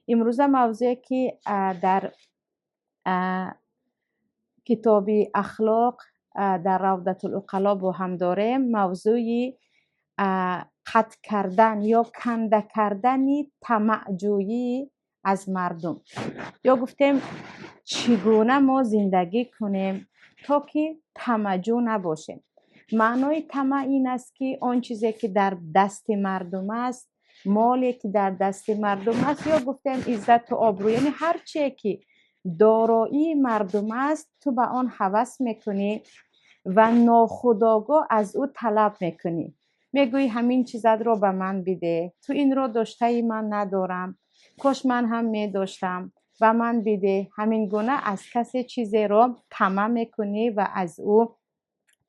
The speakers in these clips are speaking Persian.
امروزه موضوعی که در کتاب اخلاق در روضة العقلاء با هم داریم، موضوع قطع کردن یا کنده کردن طمعجویی از مردم، یا گفتیم چگونه ما زندگی کنیم تا که طمعجو نباشیم. معنای طمع این است که آن چیزی که در دست مردم است، مالی که در دست مردم است، یا گفتیم عزت و آبرو، یعنی هر چیزی که دارایی مردم است تو به آن هوس میکنی و ناخودآگاه از او طلب میکنی. میگویی همین چیزت رو به من بده، تو این رو داشته من ندارم، کاش من هم میداشتم و من بده. همین گونه از کسی چیزی رو طمع میکنی و از او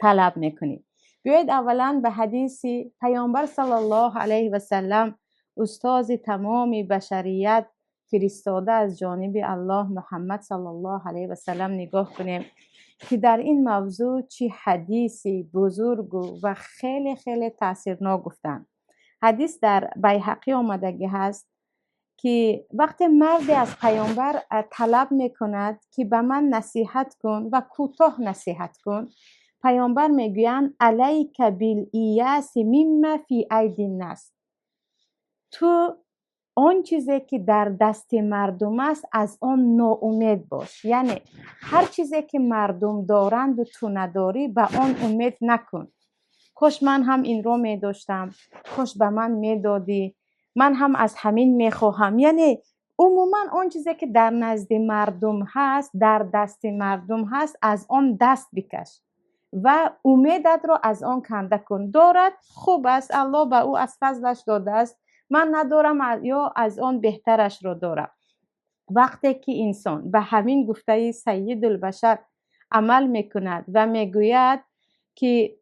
طلب میکنی. بیایید اولا به حدیث پیامبر صلی الله علیه و سلم، استاد تمام بشریت، فرستاده از جانب الله محمد صلی الله علیه و سلم نگاه کنیم که در این موضوع چی حدیثی بزرگ و خیلی خیلی تاثیرناک گفتن. حدیث در بیهقی آمدگی هست که وقتی مردی از پیامبر طلب میکند که به من نصیحت کن و کوتاه نصیحت کن، پیامبر میگویند علیک بالایاس مما فی ایدی الناس، تو آن چیزی که در دست مردم است از آن ناامید باش. یعنی هر چیزی که مردم دارند و تو نداری به آن امید نکن. کاش من هم این رو می داشتم، کاش به من می دادی، من هم از همین می خواهم. یعنی عموما آن چیزی که در نزد مردم هست، در دست مردم هست، از آن دست بکش و امیدت رو از آن کنده کن. دارد خوب است، الله به او از فضلش داده است، من ندارم یا از آن بهترش رو دارم. وقتی که انسان به همین گفته سید البشر عمل میکند و میگوید که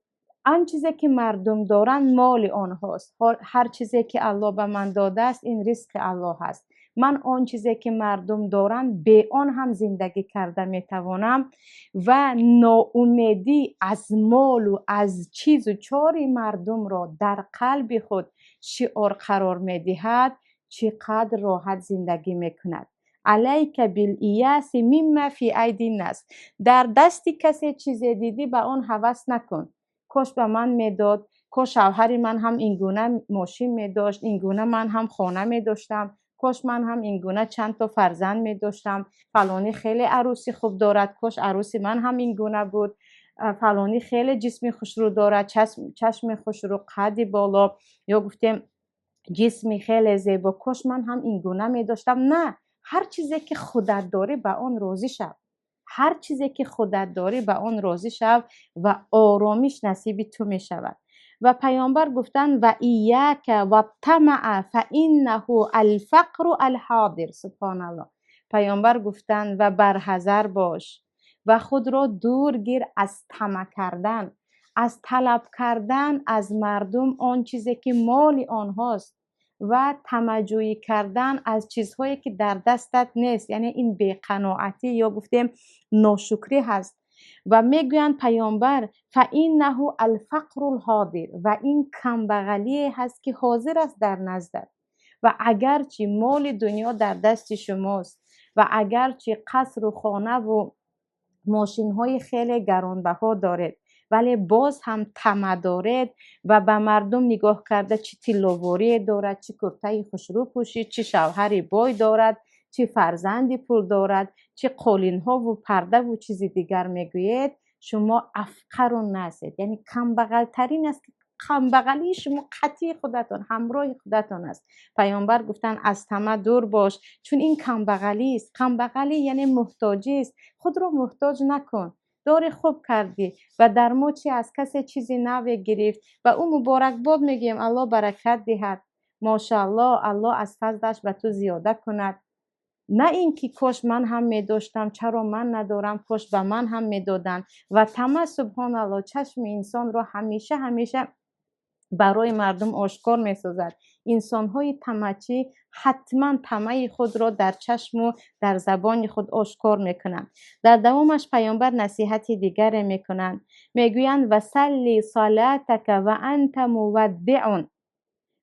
آن چیزی که مردم دارن مال آنهاست، هر چیزی که الله به من داده است این رزق الله است، من آن چیزی که مردم دارن به آن هم زندگی کرده میتوانم و ناامیدی از مال و از چیز و چاری مردم را در قلب خود شعار قرار میدهد، چقدر راحت زندگی میکند. علیک بالایاس مما فی ایدی الناس، در دستی کسی چیزی دیدی به آن هوس نکن. کاش به من میداد، کاش شوهر من هم این گونه ماشین میداشت، این گونه من هم خانه میداشتم، کاش من هم این گونه چند تا فرزند میداشتم، فلانی خیلی عروسی خوب دارد، کاش عروسی من هم این گونه بود، فلانی خیلی جسم خوشرو دارد، چشم خوشرو، قد بالا، یا گفتیم جسمی خیلی زیبا، کاش من هم این گونه میداشتم. نه، هر چیزی که خودت داری به آن راضی شو، هر چیزی که خودت داری به آن راضی شو و آرامش نصیب تو می شود. و پیامبر گفتن و ایاک و طمع فانه الفقر الحاضر. سبحان الله. پیامبر گفتن و برحذر باش و خود را دور گیر از طمع کردن، از طلب کردن از مردم آن چیزی که مال آنهاست و طمعجویی کردن از چیزهایی که در دستت نیست. یعنی این بی‌قناعتی یا گفتیم ناشکری هست. و میگویند پیامبر فانه الفقر الحاضر، و این کمبغلی هست که حاضر است در نزدت. و اگرچه مال دنیا در دست شماست و اگرچه قصر و خانه و ماشین های خیلی گرانبها دارید، ولی باز هم طمع دارید و به مردم نگاه کرده چه تلواری دارد، چه کرته خوشرو پوشید، چه شوهر بای دارد، چه فرزندی پول دارد، چه قالین ها و پرده و چیز دیگر میگویید، شما افقر الناس، یعنی کم بغل ترین است. کم بغلی شما قطعی خودتان، همراه خودتان است. پیامبر گفتن از طمع دور باش، چون این کم بغلی است. کم بغلی یعنی محتاجی است. خود رو محتاج نکن. داری خوب کردی و در موچی از کسی چیزی نوی گرفت و او مبارک باد میگیم الله برکت دهد، ماشاءالله، الله از فضلش به تو زیاده کند. نه اینکه کاش من هم میداشتم، چرا من ندارم، کاش به من هم میدادن. و طمع سبحان الله چشم انسان را همیشه برای مردم آشکار می‌سازد. انسان‌های طمعچی حتما طمع خود را در چشم و در زبان خود آشکار می‌کنند. در دوامش پیامبر نصیحت دیگر می‌کنند، میگویند و صلی صلاتک و انت مودع،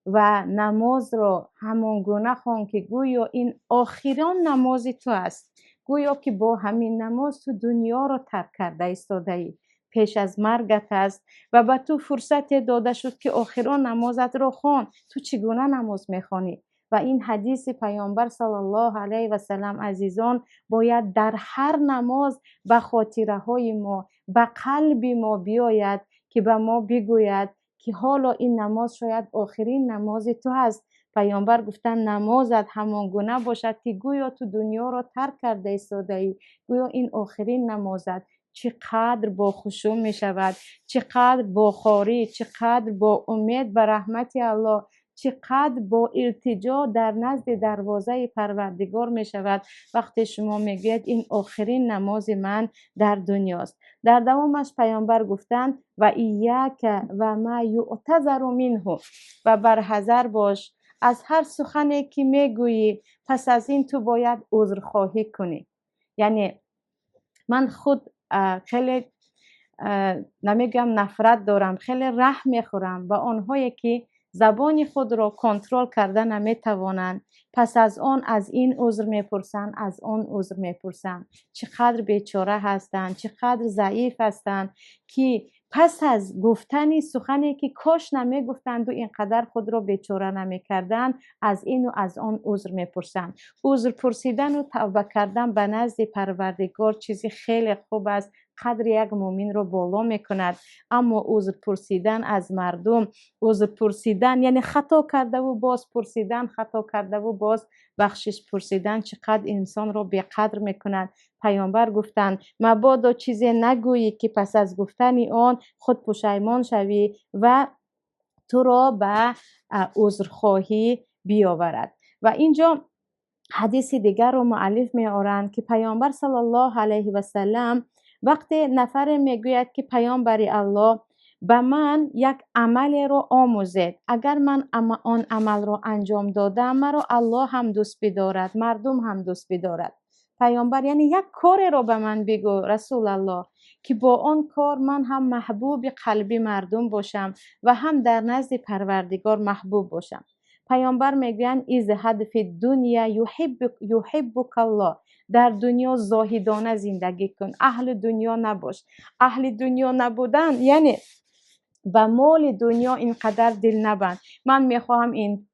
و نماز رو همون گونه خوان که گویا این آخرین نماز تو است، گویا که با همین نماز تو دنیا رو ترک کرده ایستاده ای، پیش از مرگت است و به تو فرصت داده شد که آخرین نمازت رو خوان. تو چگونه نماز میخوانی؟ و این حدیث پیامبر صلی الله علیه و سلم عزیزان باید در هر نماز به خاطره های ما، به قلب ما بیاید که به ما بگوید که حالا این نماز شاید آخرین نماز تو هست. پیامبر گفتن نمازت همان گونه باشد که گویا تو دنیا را ترک کرده ایستاده ای، گویا این آخرین نمازت. چقدر با خشوع می شود، چقدر با خواری، چقدر با امید به رحمت الله، چقدر با التجا در نزد دروازه پروردگار می شود وقتی شما میگوید این آخرین نماز من در دنیاست. در دوامش پیامبر گفتند و ایاک و ما یعتذر منه، و برحذر باش از هر سخنی که میگویی پس از این تو باید عذرخواهی کنی. یعنی من خود خیلی نمیگم نفرت دارم، خیلی رحم میخورم با آنهایی که زبان خود را کنترل کرده نمیتوانند، پس از آن از این عذر میپرسند، از آن عذر میپرسند. چقدر بیچاره هستند، چقدر ضعیف هستند که پس از گفتن سخنی که کاش نمیگفتند و اینقدر خود را بیچاره نمیکردند، از این و از آن عذر میپرسند. عذر پرسیدن و توبه کردن به نزد پروردگار چیزی خیلی خوب است، قدر یک مؤمن رو بالا میکند. اما عذر پرسیدن از مردم، عذر پرسیدن یعنی خطا کرده و باز پرسیدن، خطا کرده و باز بخشش پرسیدن، چقدر انسان رو بیقدر میکند. پیامبر گفتند مبادا چیزی نگویی که پس از گفتن آن خود پشیمان شوی و تو را به عذرخواهی بیاورد. و اینجا حدیث دیگر رو مؤلف می آورند که پیامبر صلی الله علیه و سلم وقتی نفر میگوید که پیامبر الله به من یک عمل رو آموزید، اگر من آن عمل رو انجام دادم مرا الله هم دوست بدارد، مردم هم دوست بدارد. پیامبر یعنی یک کاری رو به من بگو رسول الله که با آن کار من هم محبوب قلبی مردم باشم و هم در نزد پروردگار محبوب باشم. پیامبر میگن ازهد فی دنیا یحبک الله، در دنیا زاهدانه زندگی کن، اهل دنیا نباش. اهل دنیا نبودن یعنی به مال دنیا اینقدر دل نبند. من میخواهم این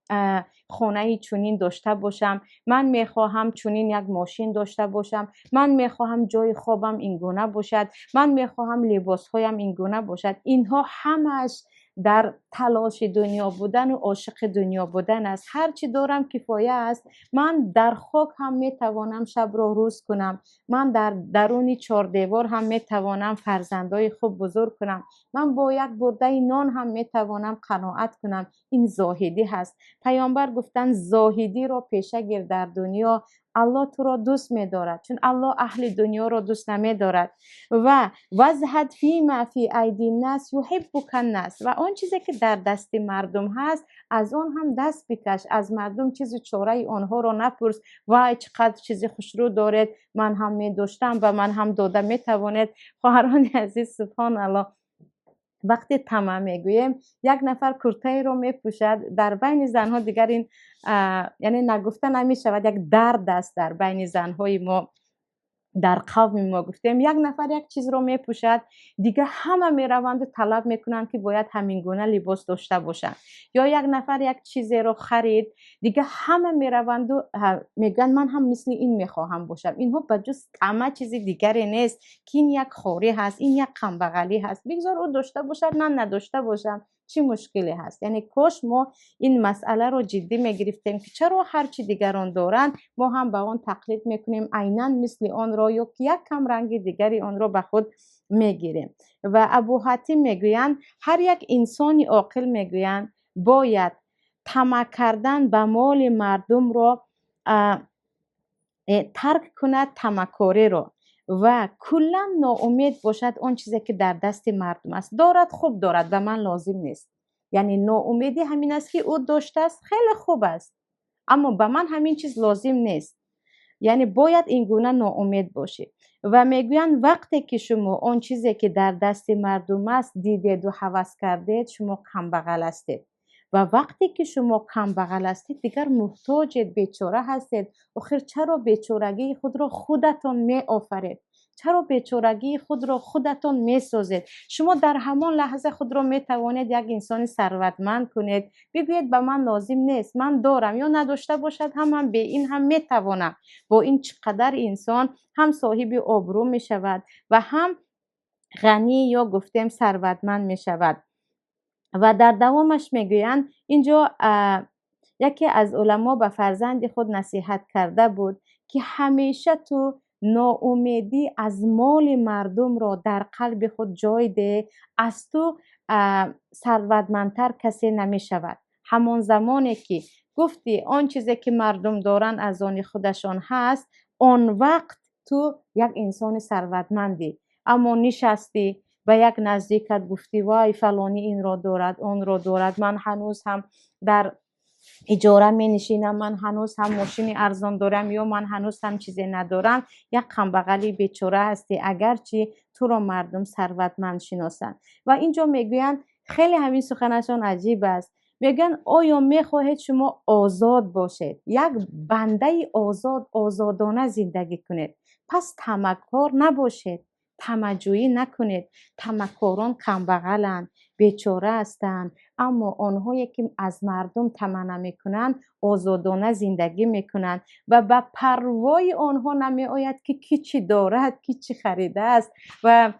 خانه چونین داشته باشم، من میخواهم چونین یک ماشین داشته باشم، من میخواهم جای خوابم این گونه باشد، من میخواهم لباس هایم این گونه باشد. اینها همش در تلاش دنیا بودن و عاشق دنیا بودن است. هرچی دارم کفایه است. من در خاک هم میتوانم شب را روز کنم، من در درون چهار دیوار هم میتوانم فرزندای خوب بزرگ کنم، من با یک برده نان هم میتوانم قناعت کنم. این زاهدی هست. پیامبر گفتن زاهدی را پیشه گیر در دنیا، الله تو را دوست می‌دارد، چون الله اهل دنیا را دوست نمی‌دارد. و وزهد فیما فی ایدی الناس یحبک الناس، و آن چیزی که در دست مردم هست از آن هم دست بکش. از مردم چیزی چاره آنها را نپرس، وای چقدر چیزی خوشرو دارد، من هم می داشتم و من هم داده میتوانید. خواهران عزیز سبحان الله، وقتی تمام میگوییم یک نفر کرته رو میپوشد، در بین زنها دیگر این یعنی نگفته نمیشود، یک درد است در بین زنهای ما، در قوم ما گفتیم یک نفر یک چیز رو میپوشد دیگه همه میروند و طلب میکنن که باید همین گونه لباس داشته باشن. یا یک نفر یک چیزی رو خرید دیگه همه میروند و میگن من هم مثل این میخواهم باشم. اینها بجز همه چیز دیگری نیست که این یک خوری هست، این یک کمبغلی هست. بگذار او داشته باشد من نداشته باشم، چی مشکلی هست؟ یعنی کاش ما این مسئله رو جدی میگرفتیم که چرا هرچی دیگران دارن ما هم به آن تقلید میکنیم، عیناً مثل آن را یا یک کم رنگ دیگری آن را به خود میگیریم. و ابو حاتم میگویند هر یک انسانی عاقل میگویند باید طمع کردن به مال مردم را ترک کند، طمعکاری را، و کلا ناامید باشد آن چیزی که در دست مردم است. دارد خوب دارد و من لازم نیست. یعنی ناامیدی همین است که او داشته است خیلی خوب است اما به من همین چیز لازم نیست. یعنی باید این گونه ناامید باشید. و میگویند وقتی که شما آن چیزی که در دست مردم است دیدید و هوس کردید شما کمبغل هستید. و وقتی که شما کم بغل هستید دیگر محتاجید، بیچاره هستید. آخر چرا بیچارگی خود را خودتان می آفرید؟ چرا بیچارگی خود را خودتان می سازید؟ شما در همان لحظه خود را می توانید یک انسان ثروتمند کنید، بگویید به من لازم نیست، من دارم، یا نداشته باشد هم من به این هم می توانم. با این چقدر انسان هم صاحب آبرو می شود و هم غنی یا گفتیم ثروتمند می شود. و در دوامش میگویند اینجا یکی از علما به فرزند خود نصیحت کرده بود که همیشه تو ناامیدی از مال مردم را در قلب خود جای ده، از تو ثروتمندتر کسی نمی شود. همان زمانی که گفتی آن چیزی که مردم دارن از آن خودشان هست، آن وقت تو یک انسان ثروتمندی. اما نشستی و یک نزدیکت گفتی وای فلانی این را دارد آن را دارد، من هنوز هم در اجاره می نشینم، من هنوز هم ماشین ارزان دارم، یا من هنوز هم چیزی ندارم، یک کمبغلی بیچاره هستی اگرچه تو را مردم ثروتمند شناسند. و اینجا میگویند خیلی همین سخنشان عجیب است. میگن آیا میخواهید شما آزاد باشید، یک بنده آزادانه زندگی کنید؟ پس طمعکار نباشید، طمعجویی نکنید. طمعکاران کمبغلند، بیچاره هستند، اما آنهایی که از مردم طمع نمیکنند آزادانه زندگی میکنند و به پروای آنها نمی آید که کی چی دارد، کی چی خریده است. و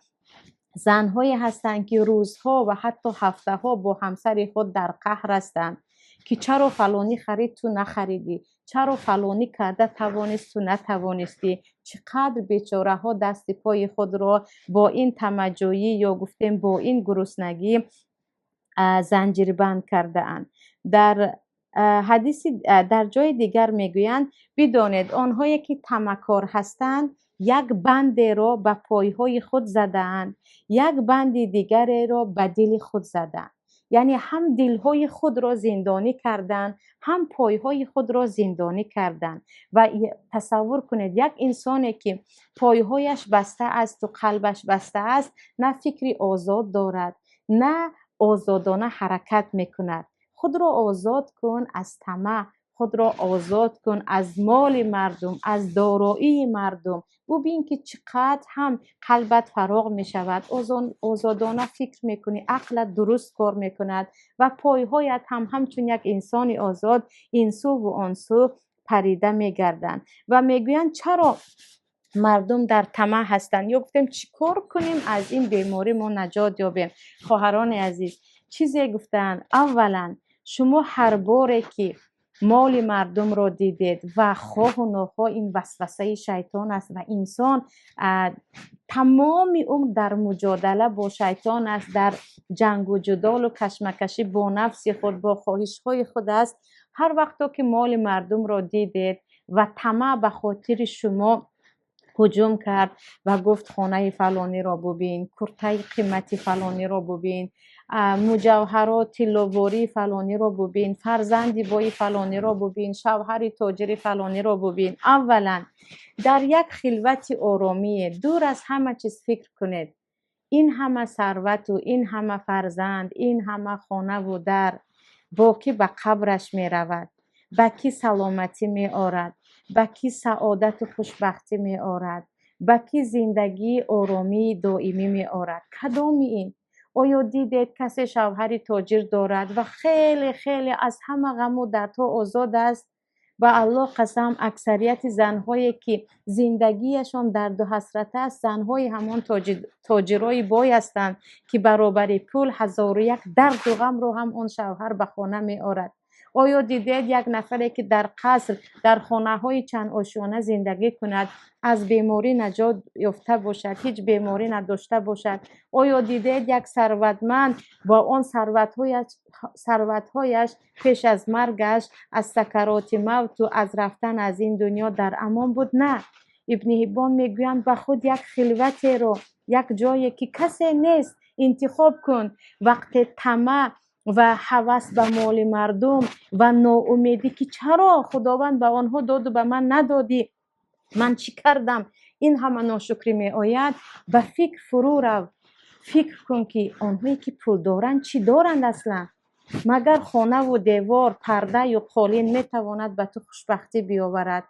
زنهایی هستند که روزها و حتی هفته ها با همسر خود در قهر هستند که چرا فلانی خرید تو نخریدی، چرا فلانی کرده توانست تو نتوانستی. چقدر بیچاره ها دست پای خود را با این طمعجویی یا گفتیم با این گرسنگی زنجیر بند کرده اند. در حدیثی در جای دیگر میگویند بدانید آنهایی که طمعکار هستند یک بند را به پایهای خود زدند، یک بند دیگر را به دل خود زدند. یعنی هم دلهای خود را زندانی کردند، هم پایهای خود را زندانی کردند. و تصور کنید یک انسانی که پایهایش بسته است و قلبش بسته است، نه فکری آزاد دارد، نه آزادانه حرکت میکند. خود را آزاد کن از طمع، خود را آزاد کن از مال مردم، از دارایی مردم. ببین که چقدر هم قلبت فراغ می شود، آزادانه فکر میکنی، عقلت درست کار میکند و پایهایت هم همچون یک انسان آزاد این سو و آن سو پریده میگردند. و میگویند چرا مردم در طمع هستند، یا گفتیم چیکار کنیم از این بیماری ما نجات یابیم؟ خواهران عزیز چیزی گفتن، اولا شما هر باره که مال مردم رو دیدید و خواه و ناخواه این وسوسه شیطان است و انسان تمام عمر در مجادله با شیطان است، در جنگ و جدال و کشمکشی با نفس خود، با خواهش های خود است. هر وقت که مال مردم رو دیدید و طمع به خاطر شما هجوم کرد و گفت خانه فلانی را ببین، کرته قیمتی فلانی را ببین، مجوهرات لووری فلانی را ببین، فرزندی بای فلانی را ببین، شوهر تاجر فلانی را ببین. اولا در یک خلوت آرامی دور از همه چیز فکر کنید این همه ثروت و این همه فرزند، این همه خانه و در با کی به قبرش می رود، به کی سلامتی می آرد، به کی سعادت و خوشبختی می آرد، به کی زندگی آرامی دائمی می آرد؟ کدام این؟ آیا دیدید کسی شوهر تاجر دارد و خیلی خیلی از همه غم و دردها آزاد است؟ و الله قسم اکثریت زنهایی که زندگیشان درد و حسرت است، زنهای همان تاجرای بای هستند که برابر پول هزار و یک درد و غم رو هم اون شوهر به خانه می آرد. آیا دیدید یک نفری که در قصر در خانه های چند آشیانه زندگی کند از بیماری نجات یافته باشد، هیچ بیماری نداشته باشد؟ آیا دیدید یک ثروتمند با آن ثروتهایش پیش از مرگش از سکرات موت و از رفتن از این دنیا در امان بود؟ نه. ابن حبان میگویند به خود یک خلوتی رو، یک جایی که کسی نیست انتخاب کن. وقت طمع و هوس به مال مردم و ناامیدی که چرا خداوند به آنها داد و به من ندادی، من چی کردم، این همه ناشکری می آید، به فکر فرو رو. فکر کن که آنهایی که پول دارند چی دارند اصلا؟ مگر خانه و دیوار، پرده یا قالین میتواند به تو خوشبختی بیاورد؟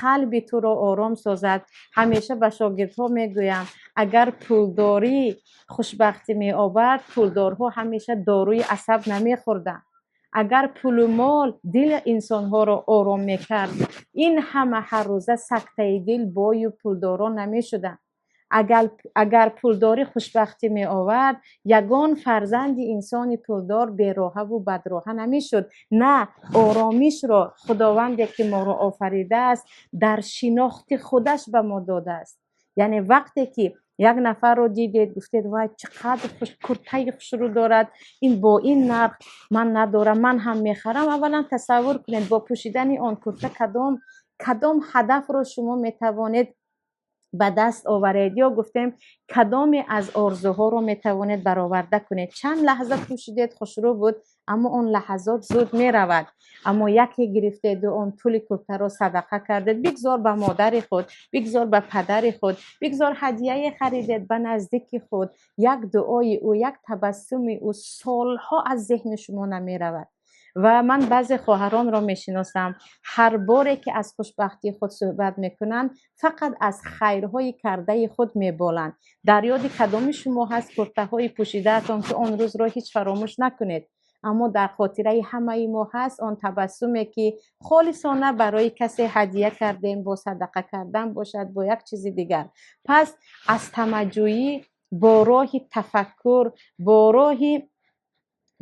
قلب تو را آرام سازد. همیشه به شاگردها میگویم اگر پولداری خوشبختی می آورد، پولدارها همیشه داروی عصب نمیخوردند. اگر پول و مال دل انسان ها را آرام میکرد، این همه هر روزه سکته دل بای پولداران نمی شدند. اگر پولداری خوشبختی می آورد، یگان فرزند انسان پولدار بیراهه و بدراهه نمی شد. نه، آرامش را خداوندی که ما را آفریده است در شناخت خودش به ما داده است. یعنی وقتی که یک نفر رو دیدید گفتید وای چقدر خوش کرته خوش رو دارد، این با این نرخ من ندارم، من هم میخرم. اولا تصور کنید با پوشیدن آن کرته کدام هدف رو شما میتوانید به دست آورید، یا گفتیم کدام از آرزوها رو میتوانید برآورده کنید. چند لحظه پوشیدید خوشرو بود، اما اون لحظات زود می رود. اما یکی گرفتید و اون طول کرته رو صدقه کردید، بگذار به مادر خود، بگذار به پدر خود، بگذار هدیه خریدید به نزدیک خود، یک دعای او، یک تبسم او سالها از ذهن شما نمی رود. و من بعضی خواهران را میشناسم هر باری که از خوشبختی خود صحبت میکنند فقط از خیرهای کرده خود میبالند. در یاد کدام شما هست کرته های پوشیدهتان که آن روز را هیچ فراموش نکنید؟ اما در خاطره همه ما هست آن تبسمی که خالصانه برای کسی هدیه کردیم، با صدقه کردن باشد، با یک چیز دیگر. پس از تمجویی با راه تفکر، با راه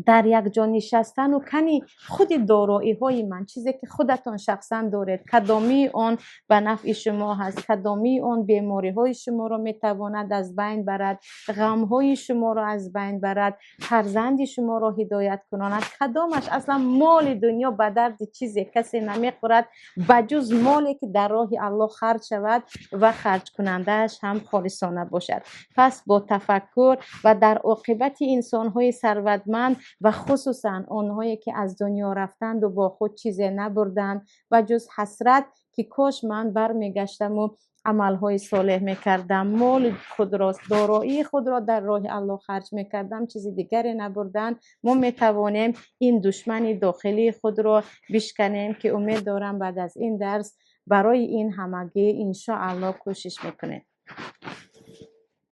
در یک جا نشستن و کنی خود دارایی های من، چیزی که خودتان شخصا دارید، کدامی آن به نفع شما هست، کدامی آن بیماری های شما را میتواند از بین برد، غم های شما را از بین برد، فرزند شما را هدایت کناند، کدامش اصلا مال دنیا به درد چیزی کسی نمیخورد بجز مالی که در راه الله خرج شود و خرج کنندهش هم خالصانه باشد. پس با تفکر و در عاقبت انسان های ثروتمند و خصوصا آنهایی که از دنیا رفتند و با خود چیزی نبردند و جز حسرت که کاش من برمیگشتم و عملهای صالح میکردم، مال خود را، دارایی خود را در راه الله خرج میکردم، چیزی دیگری نبردن. ما میتوانیم این دشمن داخلی خود را بشکنیم که امید دارم بعد از این درس برای این همگی انشاءالله کوشش میکنیم.